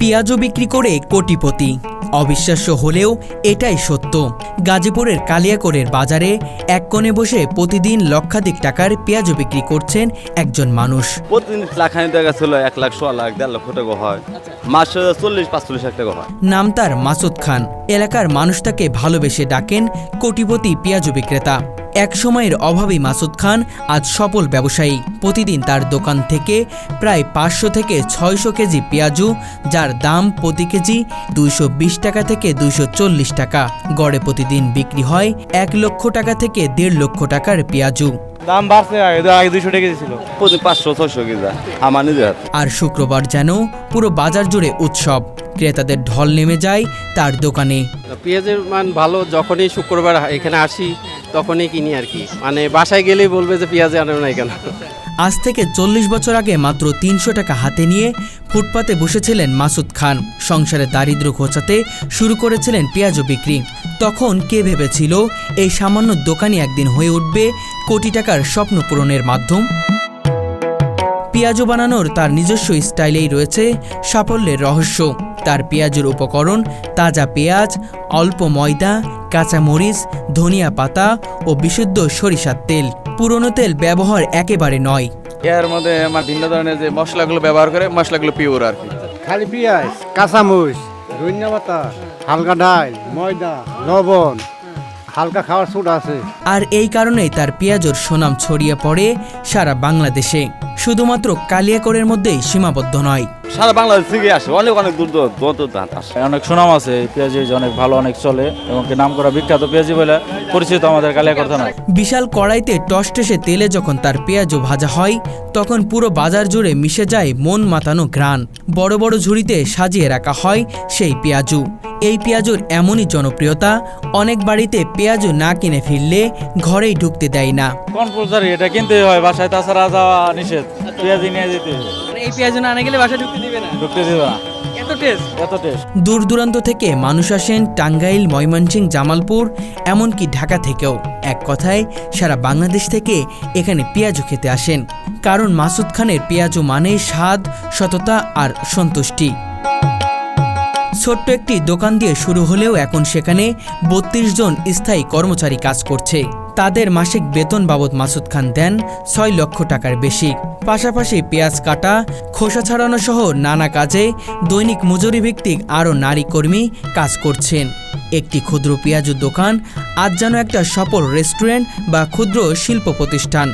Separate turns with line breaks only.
পেঁয়াজও বিক্রি করে কোটিপতি। অবিশ্বাস্য হলেও এটাই সত্য। গাজীপুরের কালিয়াকৈরের বাজারে এক কোণে বসে প্রতিদিন লক্ষাধিক টাকার পেঁয়াজও বিক্রি করছেন একজন মানুষ।
প্রতিদিন লাখানি টাকা ছিল, 1 লাখ, 1.5 লাখ, 1.5 লক্ষ টাকা হয়, মাসে 40-45 লাখ টাকা হয়।
নাম তার মাসুদ খান। এলাকার মানুষ তাকে ভালোবেসে ডাকেন কোটিপতি পেঁয়াজও বিক্রেতা। এক সময়ের অভাবী মাসুদ খান আজ সফল ব্যবসায়ী। প্রতিদিন তার দোকান থেকে প্রায় 500 থেকে 600 কেজি পেঁয়াজু, যার দাম প্রতি কেজি 220 টাকা থেকে 240 টাকা। গড়ে প্রতিদিন বিক্রি হয় 1 লক্ষ টাকা থেকে 1.5 লক্ষ টাকার পেঁয়াজু।
দাম বাড়ছে, আগে 200 টাকা ছিল,
প্রতি 500-600 কেজি আমার নিজের হাতে।
আর শুক্রবার যেন পুরো বাজার জুড়ে উৎসব। ক্রেতাদের ঢল নেমে যায় তার দোকানে।
পেঁয়াজের মান ভালো, যখনই শুক্রবার এখানে আসি তখনই কিনি আর কি। মানে বাসায় গেলেই বলবে যে পেঁয়াজ আনো না কেন।
আজ থেকে 40 বছর আগে মাত্র 300 টাকা হাতে নিয়ে ফুটপাতে বসেছিলেন মাসুদ খান। সংসারে দারিদ্র্য ঘোচাতে শুরু করেছিলেন পেঁয়াজও বিক্রি। তখন কে ভেবেছিল এই সামান্য দোকানই একদিন হয়ে উঠবে কোটি টাকার স্বপ্ন পূরণের মাধ্যম। পেঁয়াজও বানানোর তার নিজস্ব স্টাইলেই রয়েছে সাফল্যের রহস্য। তার পেঁয়াজের উপকরণ তাজা পেঁয়াজ, অল্প ময়দা, কাঁচামরিচ, ধনিয়া পাতা ও বিশুদ্ধ সরিষার তেল। পুরনো তেল ব্যবহার একেবারে নয়।
এর মধ্যে আমার ভিন্ন ধরনের যে মশলাগুলো ব্যবহার করে, মশলাগুলো পিওর আর কি।
খালি পেঁয়াজ, কাঁচামরিচ, ধনিয়া পাতা, হালকা ডাল, ময়দা, লবণ, হালকা খাওয়ার সোডা আছে।
আর এই কারণেই তার পেঁয়াজের সুনাম ছড়িয়ে পড়ে সারা বাংলাদেশে। শুধুমাত্র কালিয়াকৈরের মধ্যেই সীমাবদ্ধ নয়,
সারা বাংলাদেশ থেকে আসে, অনেক দূর আসে।
অনেক সুনাম আছে পেঁয়াজি, অনেক ভালো, অনেক চলে এবং নাম করা বিখ্যাত পেঁয়াজি বলে পরিচিত আমাদের কালিয়াকৈর থানায়।
বিশাল কড়াইতে টসটসে তেলে যখন তার পেঁয়াজও ভাজা হয়, তখন পুরো বাজার জুড়ে মিশে যায় মন মাতানো ঘ্রাণ। বড় বড় ঝুড়িতে সাজিয়ে রাখা হয় সেই পেঁয়াজু। এই পেঁয়াজুর এমনই জনপ্রিয়তা, অনেক বাড়িতে পেঁয়াজু না কিনে ফিরলে ঘরেই ঢুকতে দেয় না।
কম্পালসারি এটা কিনতেই হয়, বাসায় তাছাড়া যাওয়া নিষেধ। পেঁয়াজি নিয়ে যেতে হবে।
এই পেঁয়াজ না আনা গেলে বাসায় ঢুকতে দিবে না।
ঢুকতে দেবে না।
এত টেস্ট।
দূর দূরান্ত থেকে মানুষ আসেন, টাঙ্গাইল, ময়মনসিংহ, জামালপুর, এমনকি ঢাকা থেকেও। এক কথায় সারা বাংলাদেশ থেকে এখানে পেঁয়াজু খেতে আসেন। কারণ মাসুদ খানের পেঁয়াজু মানে স্বাদ, সততা আর সন্তুষ্টি। ছোট্ট একটি দোকান দিয়ে শুরু হলেও এখন সেখানে 32 জন স্থায়ী কর্মচারী কাজ করছে। তাদের মাসিক বেতন বাবদ মাসুদ খান দেন 6 লক্ষ টাকার বেশি। পাশাপাশি পেঁয়াজ কাটা, খোসা ছাড়ানো সহ নানা কাজে দৈনিক মজুরি ভিত্তিক আরও নারী কর্মী কাজ করছেন। একটি ক্ষুদ্র পেঁয়াজুর দোকান আজ যেন একটা সফল রেস্টুরেন্ট বা ক্ষুদ্র শিল্প প্রতিষ্ঠান।